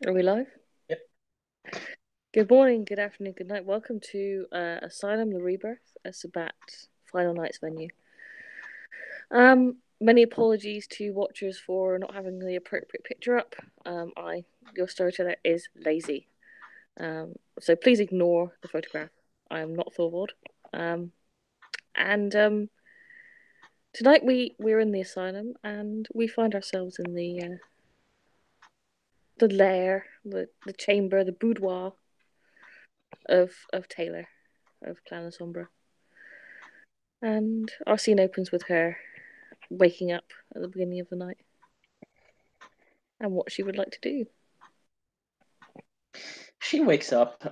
Are we live? Yep. Good morning, good afternoon, good night. Welcome to Asylum, the Rebirth, a Sabat Final Nights venue. Many apologies to watchers for not having the appropriate picture up. Your storyteller, is lazy. So please ignore the photograph. I am not Thorvald. And tonight we're in the asylum and we find ourselves in the lair, the chamber, the boudoir of Taylor, of Clan Sombra. And our scene opens with her waking up at the beginning of the night and what she would like to do. She wakes up.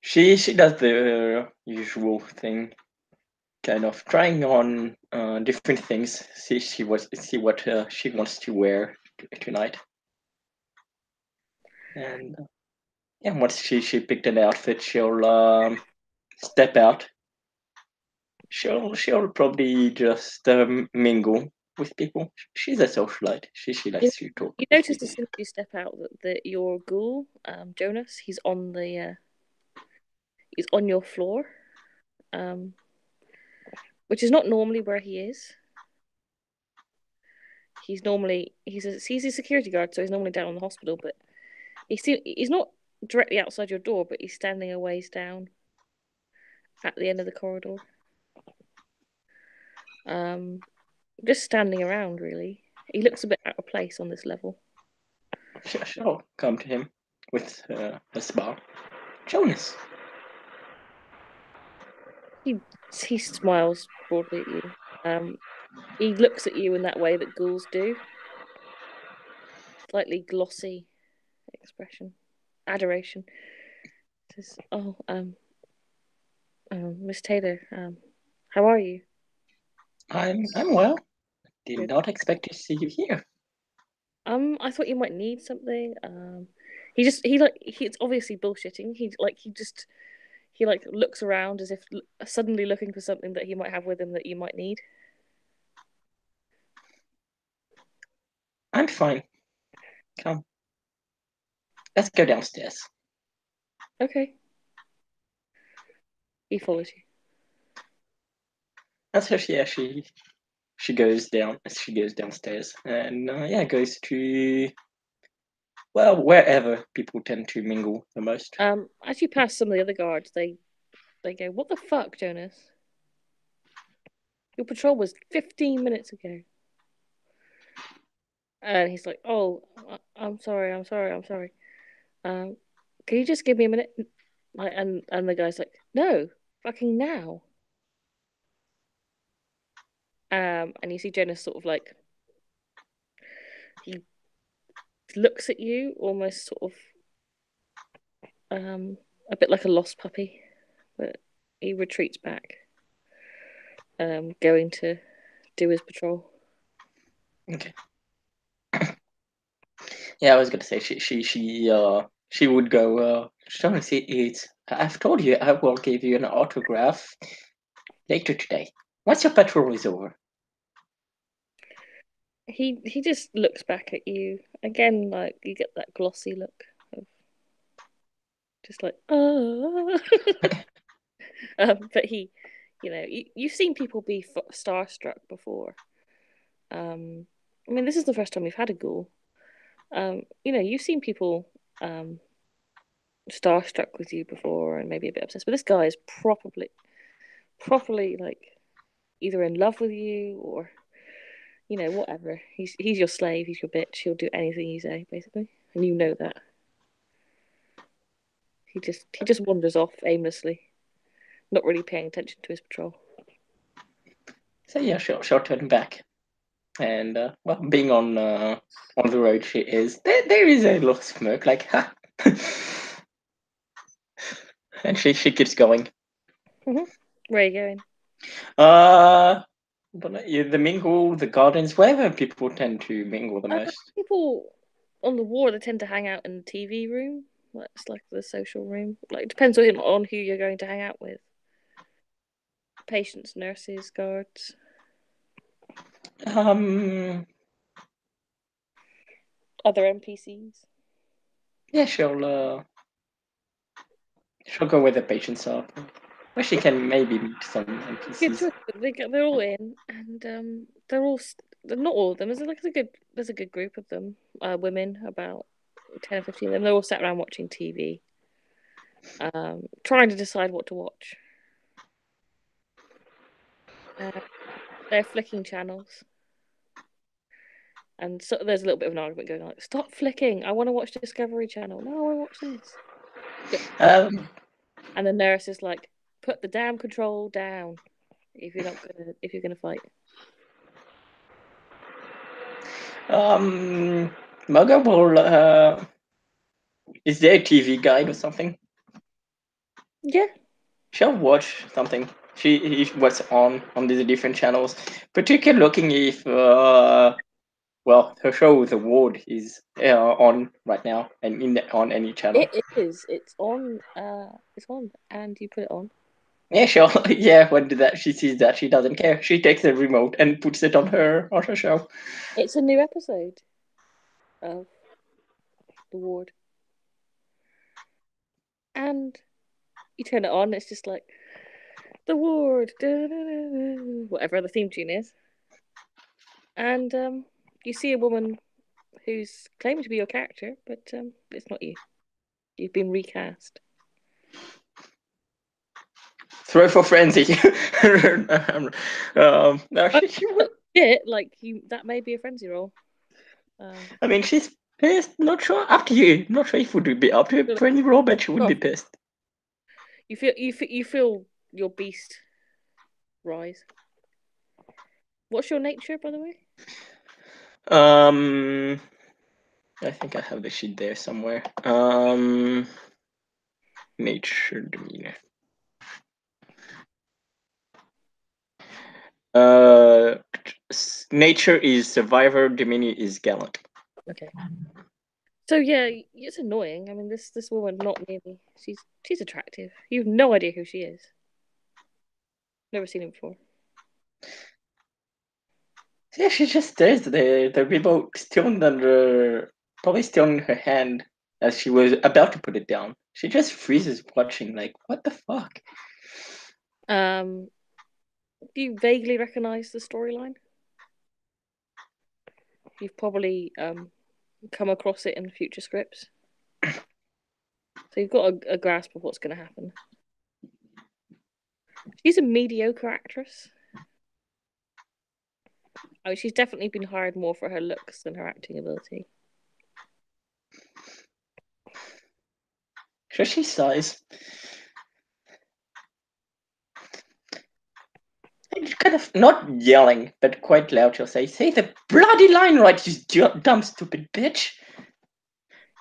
She does the usual thing, kind of trying on different things. See what she wants to wear tonight. And yeah, once she picked an outfit, she'll step out. She'll probably just mingle with people. She's a socialite. She You, likes to talk you with notice as people. soon as you step out that your ghoul, Jonas, he's on your floor, um, which is not normally where he is. He's a security guard, so he's normally down in the hospital. But he's not directly outside your door, but he's standing a ways down at the end of the corridor. Um, just standing around, really. He looks a bit out of place on this level. She'll come to him with her smile. Jonas. He he smiles broadly at you. He looks at you in that way that ghouls do, slightly glossy expression, adoration. Says, "Oh, Miss Taylor, how are you? I'm well. Did Good. not expect to see you here. I thought you might need something. It's obviously bullshitting. He looks around as if suddenly looking for something that he might have with him that you might need. I'm fine. Come, let's go downstairs. Okay." He follows you. And so she goes down. She goes downstairs and yeah, goes to well wherever people tend to mingle the most. As you pass some of the other guards, they go, "What the fuck, Jonas? Your patrol was 15 minutes ago." And he's like, "Oh, I'm sorry, I'm sorry, I'm sorry. Um, can you just give me a minute?" And the guy's like, "No, fucking now." And you see Jonas sort of like he looks at you almost sort of a bit like a lost puppy, but he retreats back, going to do his patrol. Okay. Yeah, I was gonna say she would go. Jonas, it's I've told you I will give you an autograph later today. Once your patrol is over. He just looks back at you again, like you get that glossy look of just like ah. But you've seen people be starstruck before. I mean, this is the first time we've had a ghoul. You've seen people um starstruck with you before and maybe a bit obsessed, but this guy is properly like either in love with you or whatever. He's your slave. He's your bitch. He'll do anything you say, basically, and you know that. He just wanders off aimlessly, not really paying attention to his patrol. So yeah, she'll turn back. And well, being on the road, she is there is a little smirk, like ha, and she keeps going. Mm-hmm. Where are you going? Uh, but the mingle, the gardens, wherever people tend to mingle the most. People on the war they tend to hang out in the TV room. That's like the social room. Like it depends on who you're going to hang out with. Patients, nurses, guards. Um, other NPCs. Yeah, she'll go where the patients are. Where she can maybe meet some Good NPCs. choice. They're all in, and they're all they're not all of them. There's a good group of them, women, about 10 or 15 of them. They're all sat around watching TV, trying to decide what to watch. Uh, they're flicking channels, and so there's a little bit of an argument going on. Like, stop flicking! I want to watch Discovery Channel. No, I want to watch this. Um, And the nurse is like, put the damn control down if you're gonna fight. Mugger will. Is there a TV guide or something? Yeah, She'll watch something. What's on these different channels. Particularly looking if well, her show The Ward is on right now and on any channel. it is. It's on. It's on, and you put it on. Yeah, sure. Yeah, when she sees that, she doesn't care. She takes the remote and puts it on her show. It's a new episode of The Ward, and you turn it on. It's just like The Ward, whatever the theme tune is, and you see a woman who's claiming to be your character, but it's not you. You've been recast. Throw for frenzy. No, Oh, she would. shit, like you, that may be a frenzy roll. I mean, she's pissed. Not sure. Up to you. Not sure if would be up to a Feel like, frenzy roll, but she would oh, be pissed. you feel your beast rise. What's your nature, by the way? Um, I think I have the sheet there somewhere. Nature demeanor. Uh, nature is survivor. Demeanor is gallant. Okay. So yeah, it's annoying. I mean, this woman not nearly. She's attractive. You've no idea who she is. Never seen her before. Yeah, she just stares at the remote still under, probably still in her hand as she was about to put it down. She just freezes watching, like, what the fuck? Um, do you vaguely recognise the storyline? You've probably come across it in future scripts, so you've got a grasp of what's going to happen. She's a mediocre actress. I mean, she's definitely been hired more for her looks than her acting ability. So she sighs. And kind of not yelling, but quite loud, she'll say the bloody line right, you dumb stupid bitch.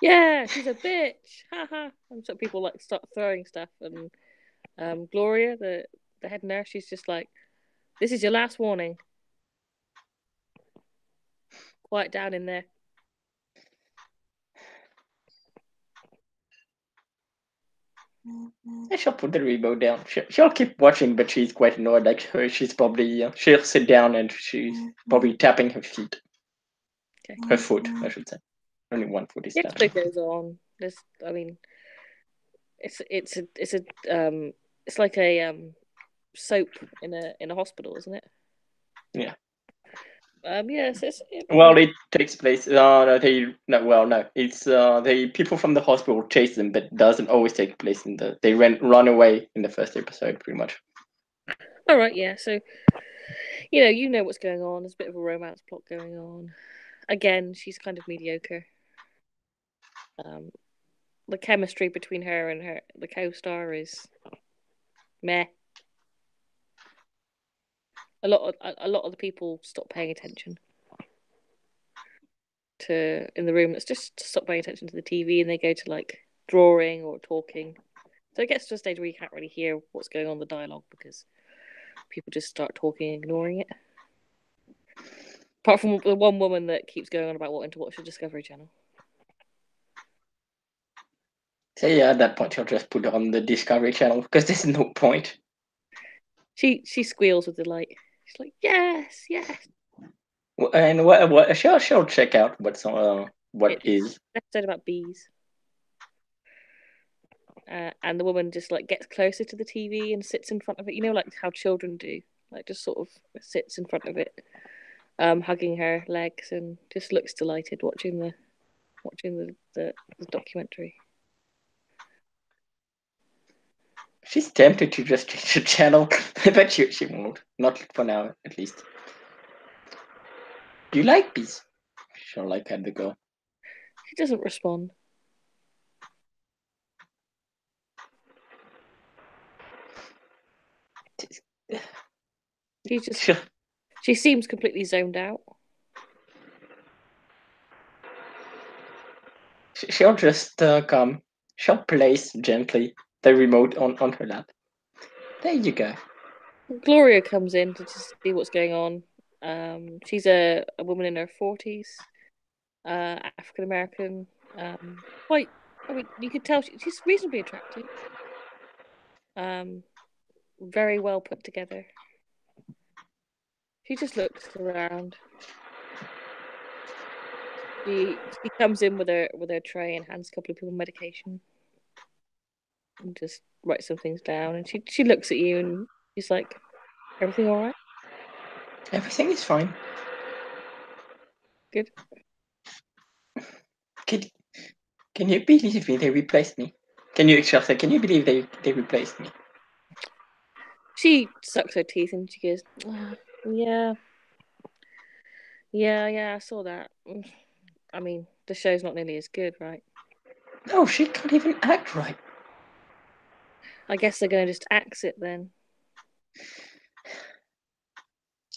Yeah, she's a bitch. Haha. And so people like start throwing stuff, and Gloria, the head nurse, she's just like, "This is your last warning. Quiet down in there." And she'll put the remote down. She'll keep watching, but she's quite annoyed. Like she's probably she'll sit down and she's probably tapping her feet, Okay. her foot, I should say. Only one foot is The tapping. episode goes on. I mean, it's like a soap in a hospital, isn't it? Yeah. Yes, Well, it takes place. No, no. It's the people from the hospital chase them, but doesn't always take place in the. They run away in the first episode, pretty much. all right. Yeah, so you know what's going on. There's a bit of a romance plot going on. Again, she's kind of mediocre. Um, the chemistry between her and the co-star is meh. A lot of the people stop paying attention to in the room. Let's just stop paying attention to the TV, and they go to like drawing or talking. So it gets to a stage where you can't really hear what's going on in the dialogue because people just start talking and ignoring it. Apart from the one woman that keeps going on about wanting to watch the Discovery Channel. So yeah, at that point, you'll just put on the Discovery Channel because there's no point. She squeals with delight. She's like, yes, yes. And what she'll check out what's on What It's is? an episode about bees. And the woman just like gets closer to the TV and sits in front of it. You know, like how children do, like just sort of sits in front of it, hugging her legs and just looks delighted watching the documentary. She's tempted to just change the channel, but she won't. Not for now, at least. Do you like bees? She'll like had the go. She doesn't respond. She just She'll, she seems completely zoned out. she'll just come. She'll place gently the remote on her lap. There you go. Gloria comes in to just see what's going on. She's a woman in her 40s, African American. Quite, I mean, you could tell she's reasonably attractive. Um, very well put together. She just looks around. She comes in with her tray and hands a couple of people medication and just writes some things down. And she looks at you and she's like, "Everything all right? Everything is fine. Good." Can, can you believe me? They replaced me. Can you, Chelsea, can you believe they replaced me? She sucks her teeth and she goes, "Oh, yeah, yeah, I saw that. I mean, the show's not nearly as good, right? No, she can't even act right. I guess they're going to just axe it then."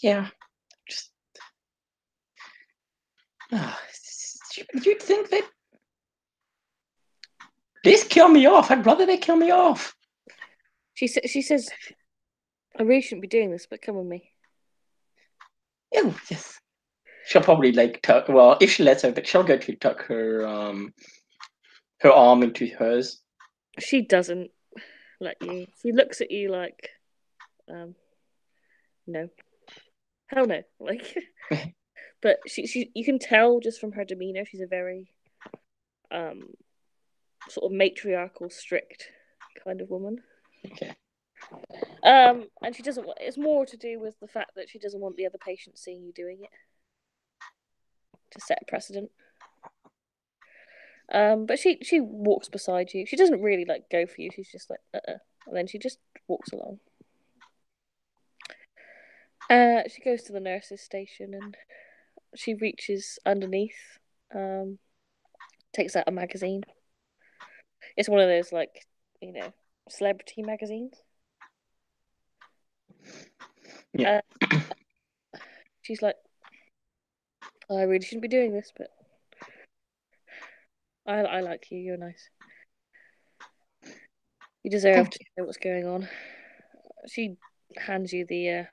Yeah, just. Uh, you'd think that. Please kill me off. I'd rather they kill me off. She says, "I really shouldn't be doing this, but come with me." Oh, yes. She'll probably like tuck. Well, if she lets her, but she'll go to tuck her arm into hers. She doesn't let you. She looks at you like, um, no, hell no, like. But she you can tell just from her demeanor, she's a very um sort of matriarchal, strict kind of woman. Okay. And she doesn't want. It's more to do with the fact that she doesn't want the other patients seeing you doing it to set a precedent. But she walks beside you. She doesn't really like go for you. She's just like and then she just walks along. She goes to the nurses' station and she reaches underneath. Takes out a magazine. It's one of those like celebrity magazines. Yeah. Uh, she's like, "Oh, I really shouldn't be doing this, but I like you. You're nice. You deserve Thank to you. know what's going on." She hands you the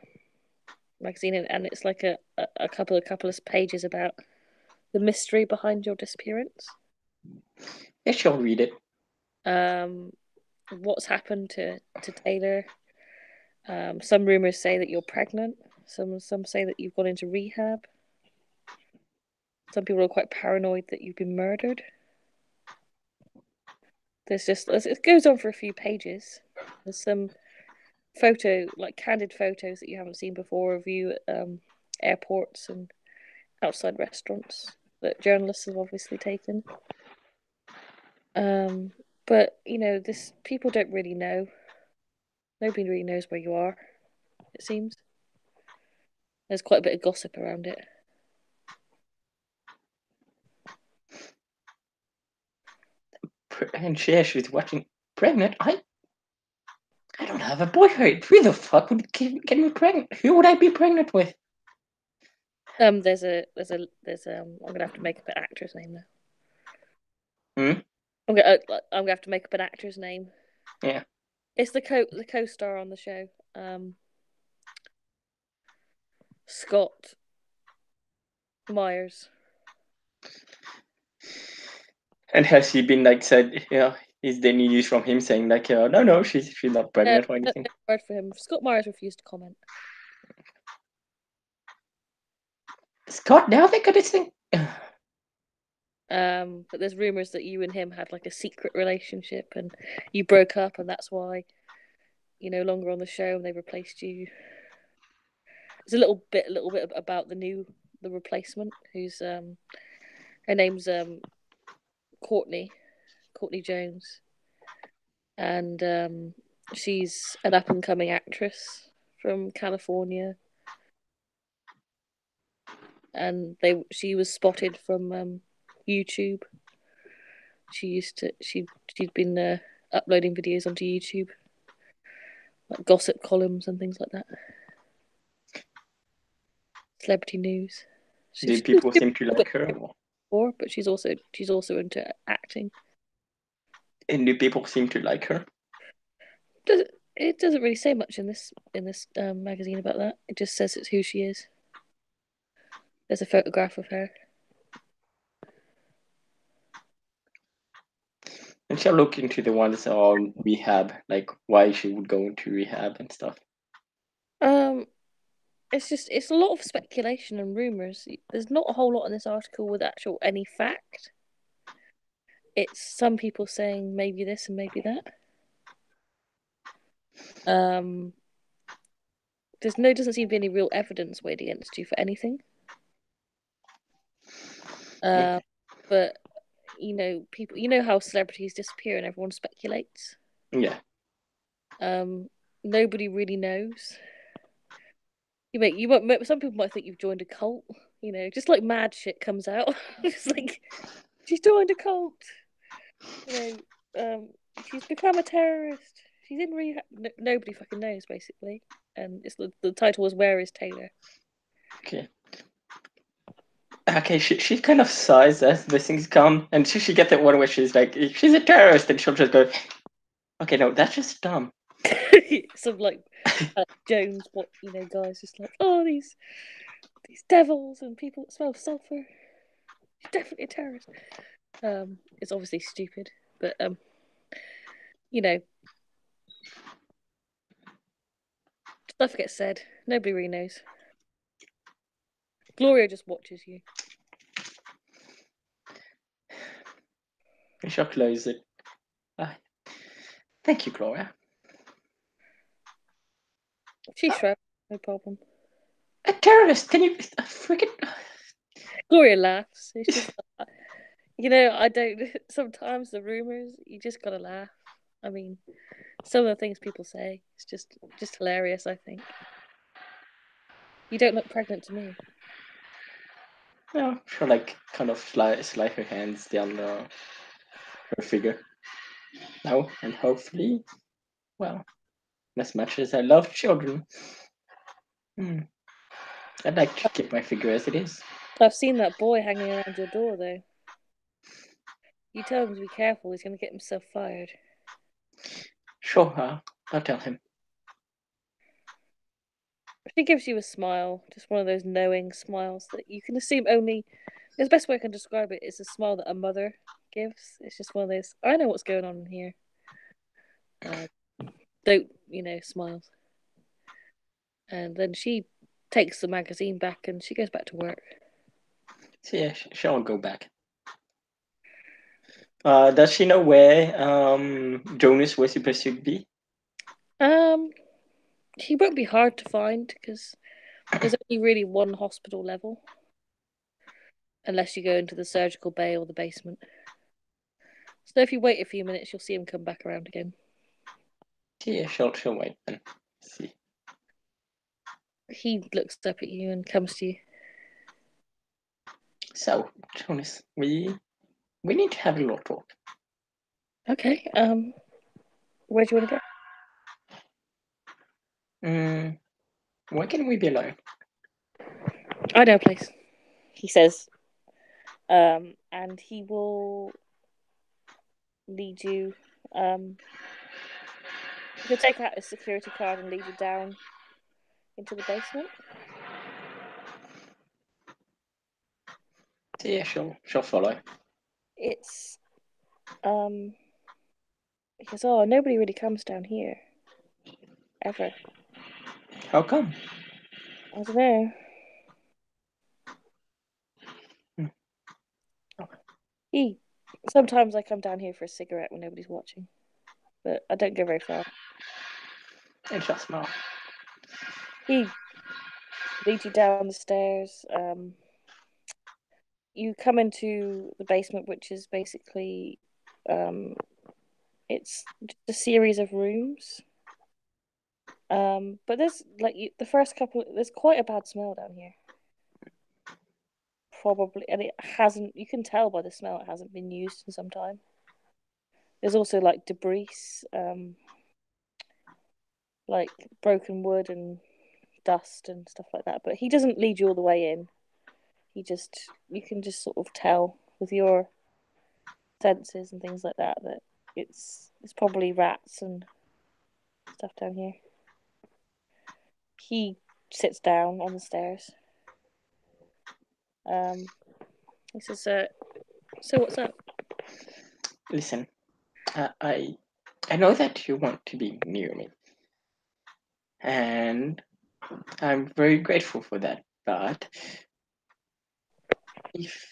magazine, and it's like a couple of pages about the mystery behind your disappearance. Yeah, she'll read it. Um, what's happened to Taylor? Some rumors say that you're pregnant. Some say that you've gone into rehab. Some people are quite paranoid that you've been murdered. It goes on for a few pages. There's some like candid photos that you haven't seen before of you at airports and outside restaurants that journalists have obviously taken. Um, but this people don't really know. Nobody really knows where you are. It seems there's quite a bit of gossip around it. And she's watching. Pregnant? I don't have a boyfriend. Who the fuck would get me pregnant? Who would I be pregnant with? I'm gonna have to make up an actor's name now. Hmm? I'm gonna have to make up an actor's name. Yeah. It's the co-star on the show, Scott Myers. And has he been like said, is there any news from him saying like, no, she's not pregnant or No anything? word for him. Scott Myers refused to comment. Scott, now they got this thing. But there's rumors that you and him had like a secret relationship, and you broke up, and that's why you're no longer on the show, and they replaced you. It's a little bit about the replacement, who's her name's Courtney, Courtney Jones, and she's an up and coming actress from California, and she was spotted from YouTube. She'd been uploading videos onto YouTube, like gossip columns and things like that, celebrity news. Do She's a people seem to little bit like her? Or, before, but she's also into acting. and do people seem to like her? It doesn't really say much in this magazine about that. It just says it's who she is. There's a photograph of her. And shall look into the ones on rehab, like why she would go into rehab and stuff. Um, it's a lot of speculation and rumors. There's not a whole lot in this article with actual any fact. It's some people saying maybe this and maybe that. Um, doesn't seem to be any real evidence weighed against you for anything. Okay. But people, how celebrities disappear and everyone speculates. Yeah. Um, Nobody really knows. Some people might think you've joined a cult. Just like mad shit comes out. It's like she's joined a cult. You she's become a terrorist. She's in rehab. Nobody fucking knows, basically. And the title was "Where is Taylor?" Okay. Okay, she kind of sighs as the things come, and she get that one where she's like, she's a terrorist, and she'll just go, okay, no, that's just dumb. Some like Jones, what guys just like, oh, these devils and people that smell sulfur. She's definitely a terrorist. It's obviously stupid, but you know, stuff gets said. Nobody really knows. Gloria just watches you. I shall close it. Ah, thank you, Gloria. She shrugs, no problem. A terrorist? Can you freaking? Gloria laughs. It's just, I don't. Sometimes the rumors, you just gotta laugh. I mean, some of the things people say, it's just hilarious. I think you don't look pregnant to me. No, she'll like kind of slide her hands down her figure. No, and hopefully, well, as much as I love children, I'd like to keep my figure as it is. I've seen that boy hanging around your door, though. You tell him to be careful. He's gonna get himself fired. Sure, I'll tell him. She gives you a smile, just one of those knowing smiles that you can assume only. The best way I can describe it is a smile that a mother gives. It's just one of those. I know what's going on in here. Uh, don't smiles. And then she takes the magazine back and she goes back to work. So yeah, she'll go back. Does she know where Jonas was supposed to be? Um, he won't be hard to find because there's only really one hospital level, unless you go into the surgical bay or the basement. So if you wait a few minutes, you'll see him come back around again. So yeah, she'll wait and see. He looks up at you and comes to you. So, Jonas, we need to have a little talk. Okay. Where do you want to go? Why can't we be alone? I know a place. He says. And he will lead you. He'll take out his security card and lead you down into the basement. So yeah, she'll follow. It's because nobody really comes down here ever. How come? I don't know. Hmm. He sometimes I come down here for a cigarette when nobody's watching, but I don't go very far. It's just small. He leads you down the stairs. You come into the basement, which is basically um, it's just a series of rooms. But there's like the first couple. There's quite a bad smell down here. Probably, and it hasn't. You can tell by the smell it hasn't been used in some time. There's also like debris, like broken wood and dust and stuff like that. But he doesn't lead you all the way in. You can just sort of tell with your senses and things like that that it's probably rats and stuff down here. He sits down on the stairs. Um, he says, "So what's up?" Listen, I know that you want to be near me, and I'm very grateful for that. But if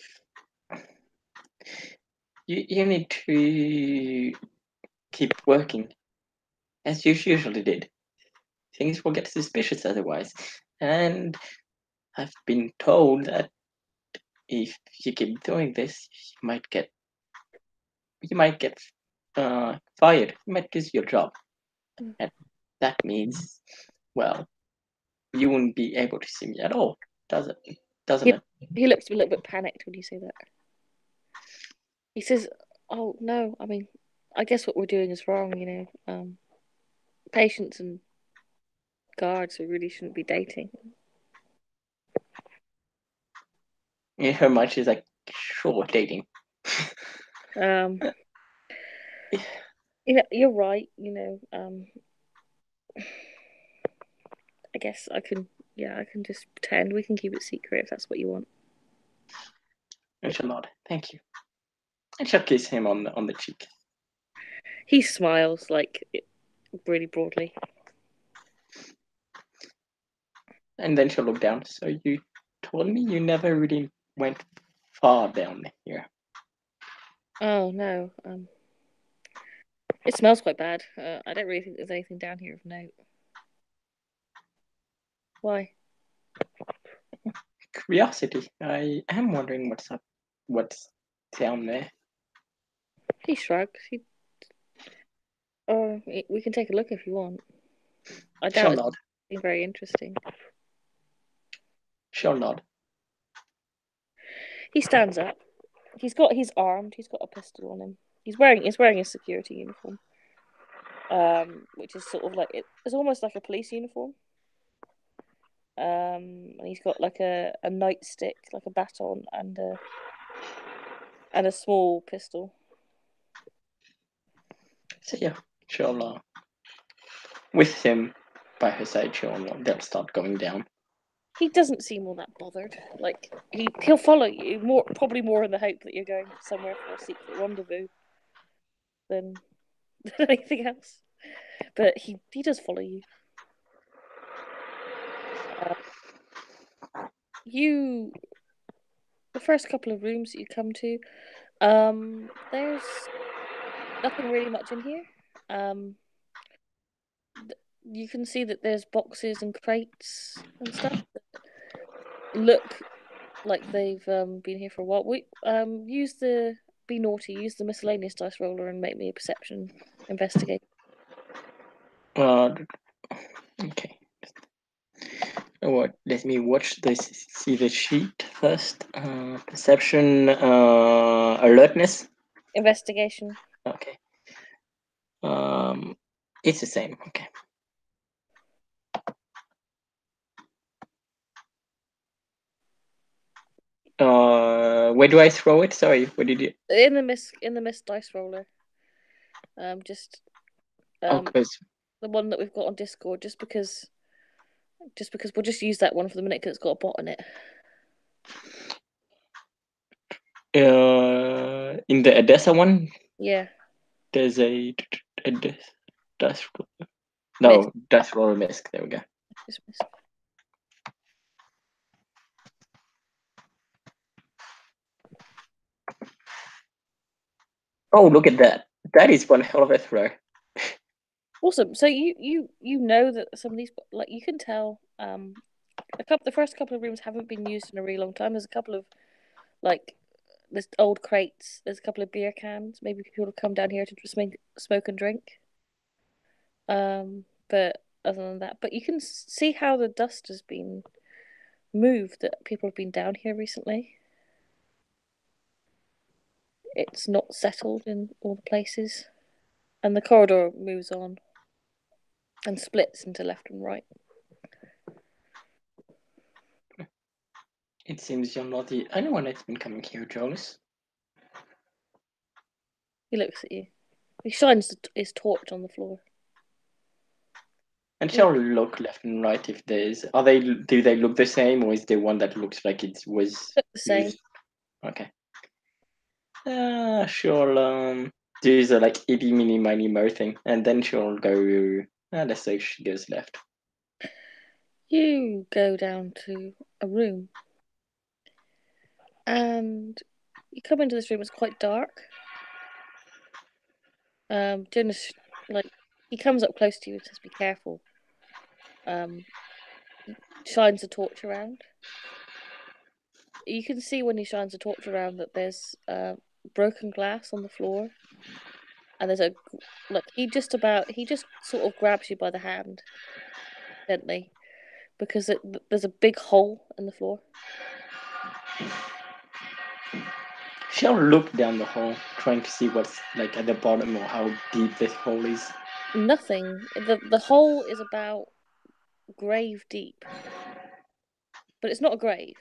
you need to keep working as you usually did, things will get suspicious otherwise. And I've been told that if you keep doing this, you might get fired. You might lose your job, and that means, well, you wouldn't be able to see me at all, does it? Doesn't He it? he looks a little bit panicked when you say that. He says, "Oh no, I mean, I guess what we're doing is wrong. Patients and guards we really shouldn't be dating." In her mind, she's like, sure, dating. Um, you're right. I guess I can. Yeah, I can just pretend. We can keep it secret if that's what you want. And she'll nod, thank you. And she'll kiss him on the cheek. He smiles like really broadly. And then she'll look down. So you told me you never really went far down here. Oh no. It smells quite bad. I don't really think there's anything down here of note. Why? Curiosity. I am wondering what's down there. He shrugs. We can take a look if you want. I doubt She'll it's nod. very interesting. She'll nod. He stands up. He's armed. He's got a pistol on him. He's wearing a security uniform. Which is sort of like it's almost like a police uniform. And he's got like a nightstick, like a baton, and a small pistol. So yeah, she'll with him by her side, they'll start going down. He doesn't seem all that bothered. Like he'll follow you probably more in the hope that you're going somewhere for a secret rendezvous than, than anything else. But he does follow you. Uh, you the first couple of rooms that you come to, there's nothing really much in here. Um, you can see that there's boxes and crates and stuff that look like they've been here for a while. We use the be naughty, use the miscellaneous dice roller and make me a perception investigate. Uh, okay. What? Let me watch this. See the sheet first. Perception. Alertness. Investigation. Okay. It's the same. Okay. Where do I throw it? Sorry, what did you? In the miss dice roller. Just Oh, um because the one that we've got on Discord, just because we'll just use that one for the minute because it's got a bot in it. in the Odessa one, Yeah, there's a dice roll. miss. No, dice roll miss. There we go. Just miss. Oh, look at that! That is one hell of a throw. Awesome. So you know that some of these, like, you can tell the first couple of rooms haven't been used in a really long time. There's a couple of, like, there's old crates. There's a couple of beer cans. Maybe people have come down here to just smoke and drink. But other than that, but you can see how the dust has been moved. That people have been down here recently. It's not settled in all the places, and the corridor moves on and splits into left and right. It seems you're not the only one that's been coming here, Jonas. He looks at you. He shines his torch on the floor. And You shall look left and right if there's. Are they? Do they look the same, or is there one that looks like it was look the same. used? Okay. She'll do the like itty mini miny mo thing, and then she'll go. Let's say she goes left. You go down to a room, and you come into this room. It's quite dark. Jonas, like, he comes up close to you and says, "Be careful." Um, Shines a torch around. You can see when he shines a torch around that there's broken glass on the floor, and there's a like he just sort of grabs you by the hand gently because there's a big hole in the floor. She'll look down the hole, trying to see what's like at the bottom or how deep this hole is. Nothing. The hole is about grave deep, but it's not a grave.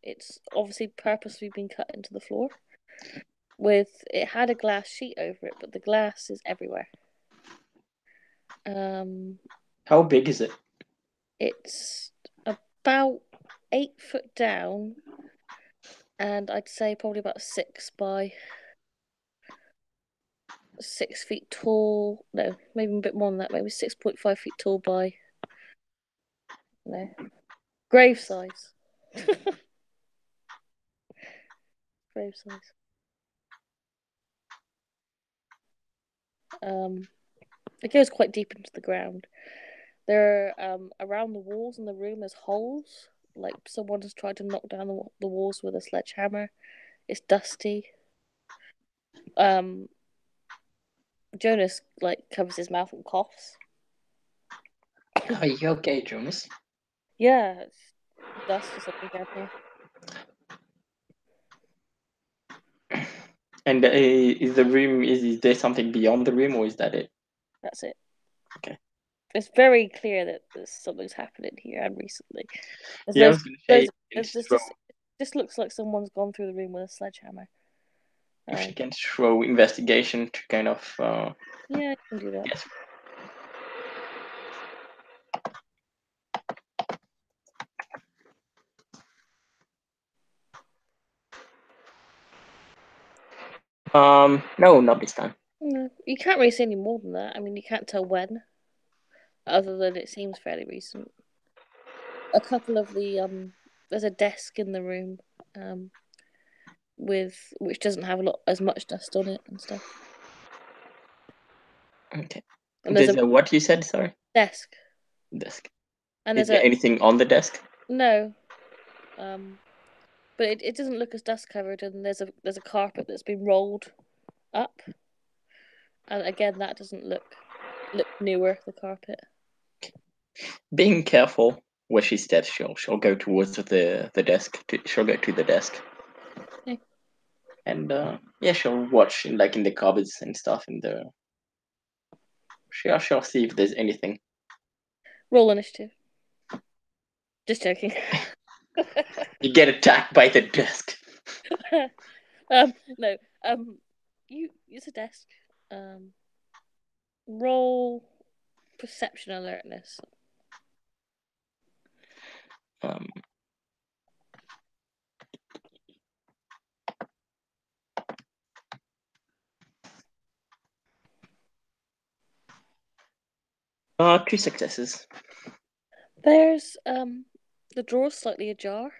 It's obviously purposely been cut into the floor. It had a glass sheet over it, but the glass is everywhere. Um, How big is it? it's about 8 foot down, and I'd say probably about 6 feet tall. No, maybe a bit more than that. Maybe 6.5 feet tall by no grave size. Grave size. Um, it goes quite deep into the ground. There, around the walls in the room, there's holes. Like someone has tried to knock down the walls with a sledgehammer. It's dusty. Um, Jonas like covers his mouth and coughs. Are you okay, Jonas? Yeah, it's dust or something down here. And is the room is there something beyond the room, or is that it? That's it. Okay. It's very clear that something's happening here and recently. There's Yeah, I loads, was gonna say loads. can There's throw just this looks like someone's gone through the room with a sledgehammer. if she Um, can throw investigation to kind of yeah, I can do that. guess. No, not this time. No, you can't really say any more than that. I mean, you can't tell when, other than it seems fairly recent. A couple of there's a desk in the room, um, with which doesn't have a lot as much dust on it and stuff. Okay. And there's There's a a what you said, sorry? desk, Desk. and Is there's there a anything on the desk? no, but it doesn't look as dust covered. And there's a carpet that's been rolled up, and again that doesn't look newer. The carpet. Being careful where she steps, she'll go towards the desk. She'll go to the desk. Okay. And yeah, she'll watch like in the cupboards and stuff in the she'll see if there's anything. Roll initiative. Just joking. You get attacked by the desk. No. You use a desk. Roll perception alertness. Um, 2 successes. There's the drawer's slightly ajar.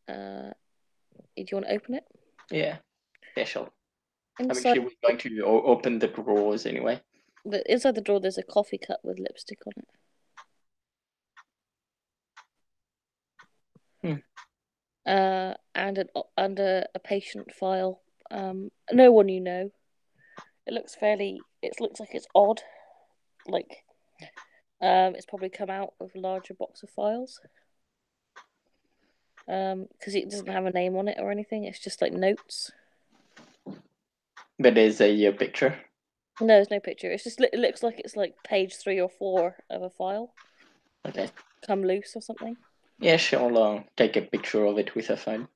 Do you want to open it? Yeah, yeah, she'll I mean, Inside she was going to open the drawers anyway. inside the drawer, there's a coffee cup with lipstick on it. Hmm. And a patient file. No one you know. It looks fairly. It looks like it's odd. Like it's probably come out of a larger box of files. Because it doesn't have a name on it or anything. It's just like notes. But there's a picture. No, there's no picture. It's just it looks like it's like page 3 or 4 of a file. Okay. Come loose or something. Yeah, she'll take a picture of it with her phone.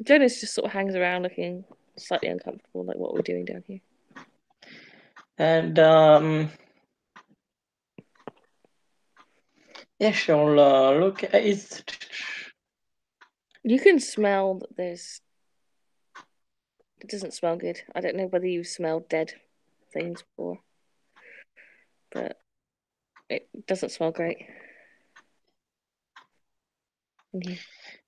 Jonas just sort of hangs around looking slightly uncomfortable, like what we're doing down here. And yeah, she'll look. Is You can smell that there's. It doesn't smell good. I don't know whether you've smelled dead things before, but it doesn't smell great in here.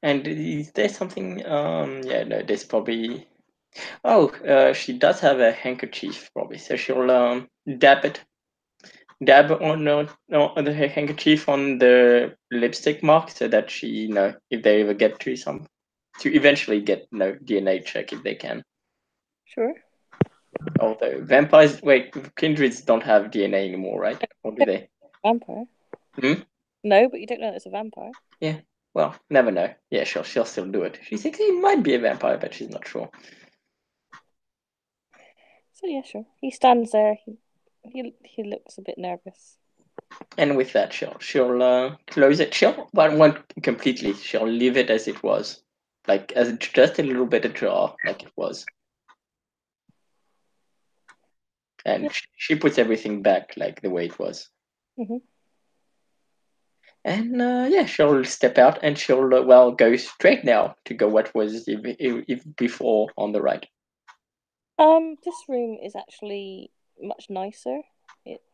and is there something? Yeah, no, there's probably. Oh, she does have a handkerchief, probably. So she'll dab on the handkerchief on the lipstick mark, so that she, if they ever get to eventually get DNA check if they can. Sure. Although vampires, wait, kindreds don't have DNA anymore, right? Or do they? Vampire? Hmm? No, but you don't know it's a vampire. Yeah. Well, never know. Yeah, she'll still do it. She thinks he might be a vampire, but she's not sure. So yeah, sure. He stands there. He looks a bit nervous. And with that, she'll close it. She'll but won't completely. She'll leave it as it was, like as just a little bit ajar, like it was. Yeah. And she puts everything back like the way it was. Mm-hmm. And yeah, she'll step out and she'll well go straight now to go what was if before on the right. This room is actually much nicer.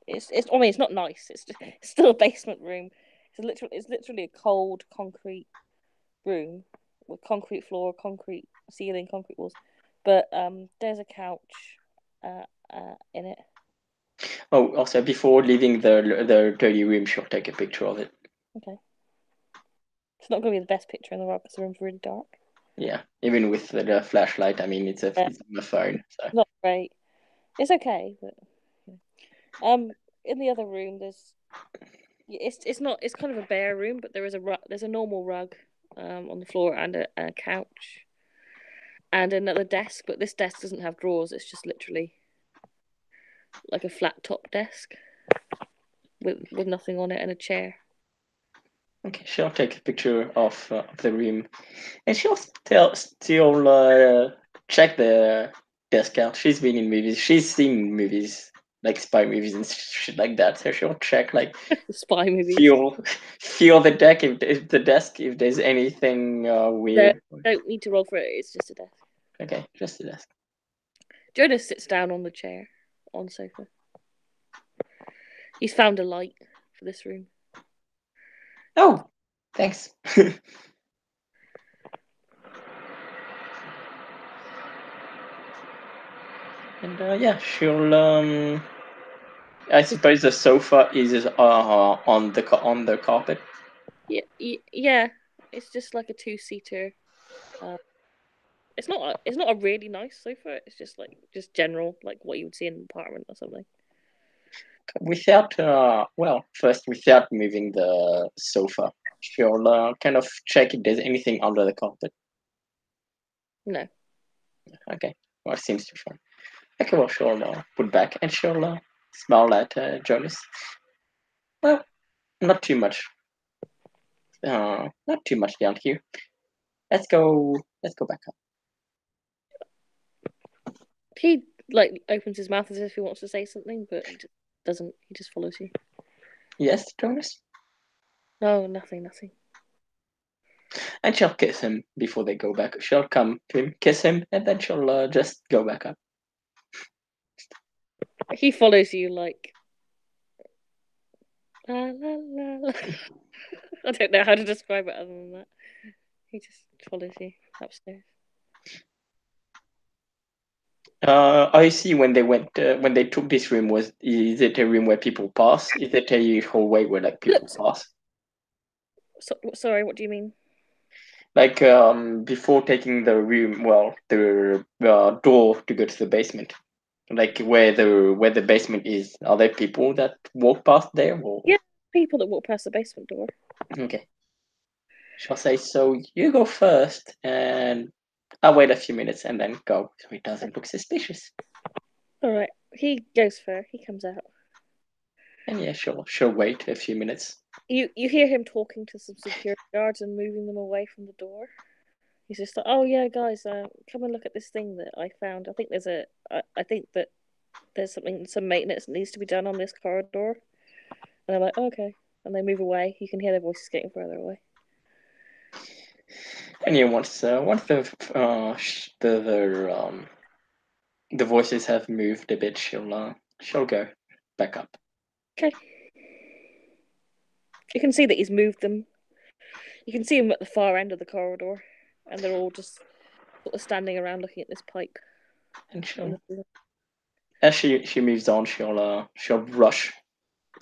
It's. I mean, it's not nice. It's still a basement room. It's literally a cold concrete room with concrete floor, concrete ceiling, concrete walls. But there's a couch, in it. Oh, also before leaving the dirty room, she'll take a picture of it. Okay. It's not going to be the best picture in the world because the room's really dark. Yeah, even with the flashlight. I mean, Yeah, it's on the phone, so. not great. It's okay, but in the other room, it's not it's kind of a bare room, but there's a normal rug, on the floor and a couch and another desk, but this desk doesn't have drawers. It's just literally like a flat top desk with nothing on it and a chair. Okay, she'll take a picture of the room, and she'll still check the desk out. She's been in movies. She's seen movies like spy movies and shit like that. So she'll check like Spy movies. feel feel the deck if the desk if there's anything No, weird. don't need to roll for it. It's just a desk. Okay, just the desk. Jonas sits down on the chair on the sofa. He's found a light for this room. Oh, thanks. And yeah, she'll I suppose the sofa is on the carpet. Yeah, yeah. It's just like a two-seater. Uh, it's not a really nice sofa. It's just like just general, like what you would see in an apartment or something. Without first without moving the sofa, she'll kind of check if there's anything under the carpet. No. Okay, well, it seems to be fine. Okay, well, she'll put back and she'll smile at Jonas. Well, not too much. Not too much down here. Let's go. Let's go back up. He like opens his mouth as if he wants to say something, but he just doesn't. He just follows you. Yes, Jonas. No, nothing, nothing. And she'll kiss him before they go back. She'll come to him, kiss him, and then she'll just go back up. He follows you like la la la. La. I don't know how to describe it other than that. He just follows you upstairs. I see when they went when they took this room, was is it a room where people pass? Is it a hallway where like people Looked. pass? Sorry, what do you mean? Like before taking the room, well, the door to go to the basement, like where the basement is. Are there people that walk past there? Or Yeah, people that walk past the basement door. okay, shall I say so? You go first, and I'll wait a few minutes and then go, so it doesn't look suspicious. All right, he goes first. He comes out. And yeah, she'll wait a few minutes. You hear him talking to some security guards and moving them away from the door. He's just like, "Oh yeah, guys, come and look at this thing that I found. I think I think that there's some maintenance that needs to be done on this corridor." And I'm like, "Okay," and they move away. You can hear their voices getting further away. And yeah, once the voices have moved a bit, she'll go back up. Okay, you can see that he's moved them. You can see him at the far end of the corridor, and they're all just sort of standing around looking at this pipe And in she'll the floor. as she moves on, she'll brush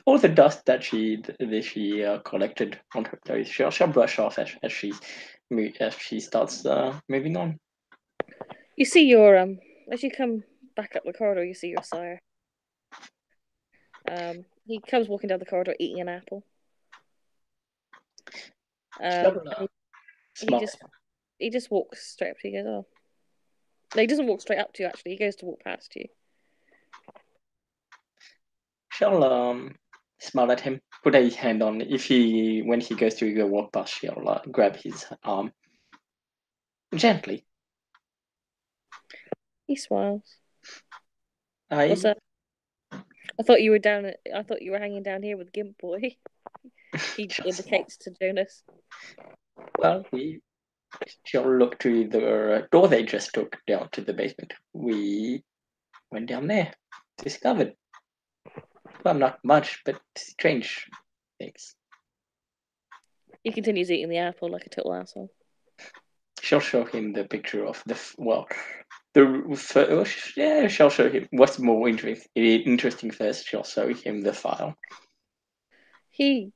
all the dust that she collected on her clothes. She'll brush off as she starts moving on. You see your as you come back up the corridor, you see your sire. He comes walking down the corridor eating an apple. She'll And he smile. just he just walks straight up to you. He goes, "Oh, no, he doesn't walk straight up to you. Actually, he goes to walk past you." She'll smile at him, put a hand on. If he when he goes to go walk past, she'll grab his arm gently. He smiles. What's I up? I thought you were down. I thought you were hanging down here with Gimp Boy. He she'll smile. indicates to Jonas. Well, we she'll look to the door they just took down to the basement. We went down there, discovered, well, not much, but strange things. He continues eating the apple like a total asshole. She'll show him the picture of well, yeah, she'll show him what's more interesting first. She'll show him the file. He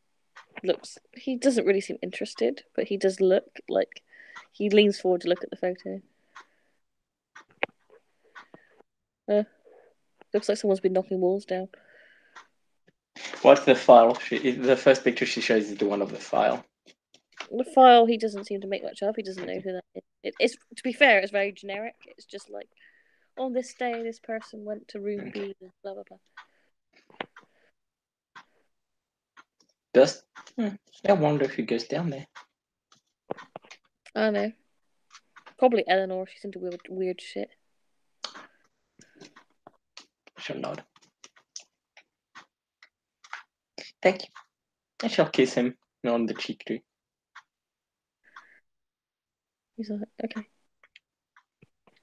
He doesn't really seem interested, but he does look like he leans forward to look at the photo. Uh, Looks like someone's been knocking walls down. What's the file? The first picture she shows is the one of the file. The file he doesn't seem to make much of. He doesn't know Okay. who that is. It's to be fair, it's very generic. It's just like on this day, this person went to room Okay. B, blah blah blah. Just, I wonder if he goes down there. I don't know. Probably Eleanor. She's into weird shit. She'll nod. Thank you. I shall kiss him on the cheek too. He's like, okay.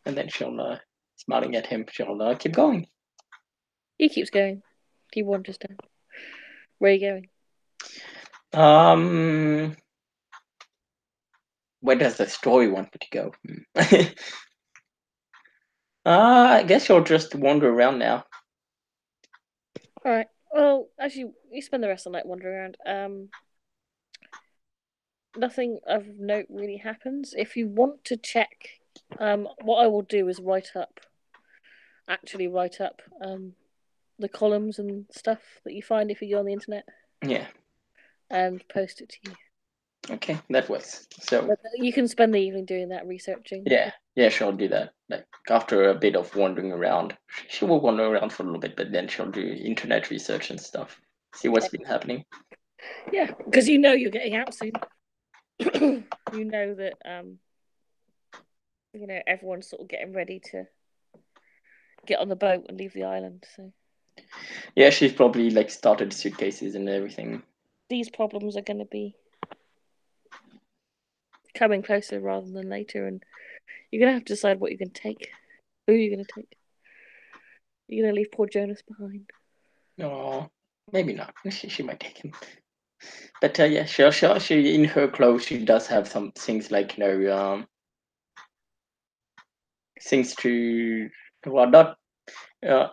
And then she'll, smiling at him, she'll keep going. He keeps going. He wanders down. Where are you going? Um, where does the story want me to go? I guess she'll just wander around now. All right. Well, as you spend the rest of the night wandering around, nothing of note really happens. If you want to check, what I will do is write up the columns and stuff that you find if you go on the internet Yeah. and post it to you. Okay, that works. So But you can spend the evening doing that researching. yeah, she'll do that. Like after a bit of wandering around, she will wander around for a little bit, but then she'll do internet research and stuff. See what's been happening. Yeah, because you know you're getting out soon. You know that everyone's sort of getting ready to get on the boat and leave the island. So Yeah, she's probably like started suitcases and everything. these problems are going to be coming closer rather than later, and you're going to have to decide what you're going to take. Who are you going to take? You're going to leave poor Jonas behind. No, maybe not. She might take him. But yeah, she in her clothes she does have some things like things to well, not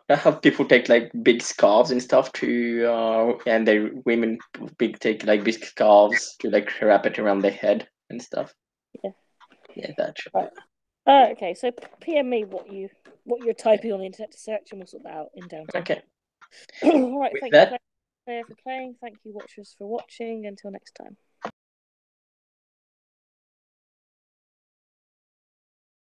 have people take like big scarves and stuff to, and the women big take like big scarves to like wrap it around their head and stuff. Yeah. Yeah, that should. Right. Okay, so PM me what you're typing on the internet to search, and we'll sort that out in downtime. Okay. All right, With thank you, that, player, for playing. Thank you, watchers, for watching. Until next time.